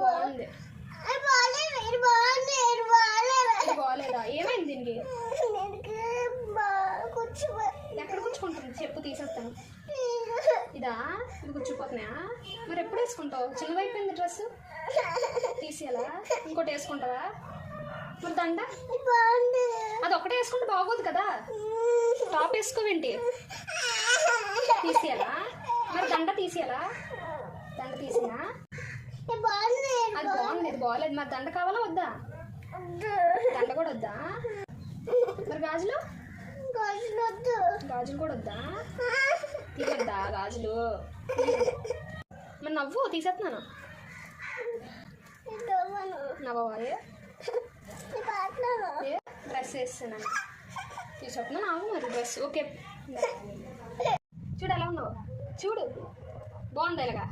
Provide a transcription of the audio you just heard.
బాగుంది. బాగాలేదా? ఏమైంది దీనికి? ఎక్కడ కూర్చుకుంటుంది చెప్పు, తీసేస్తాను. ఇదా? ఇది కూర్చుపోతున్నాయా? మరి ఎప్పుడు వేసుకుంటావు? చిన్నదైపోయింది డ్రెస్, తీసేయాలా? ఇంకోటి వేసుకుంటావా? మరి దండ అది ఒకటే వేసుకుంటే బాగోదు కదా, టాప్ వేసుకోవేంటి? తీసేయాలా? మరి దండ తీసేయాలా? దండ తీసినా? అది బాగుంది, ఇది బాగోలేదు. మరి దండ కావాలా వద్దా? దండ కూడా వద్దా? మరి గాజులు? గాజులు కూడా వద్దా? తీయద్దా గాజులు? మరి నవ్వు, తీసేస్తున్నాను. నవ్వవాయే డ్రెస్ వేస్తున్నాను, తీసుకుంటున్నాను. ఆవు మరి డ్రెస్ ఓకే. చూడు ఎలా ఉన్నావు, చూడు బాగుంది ఇలాగా.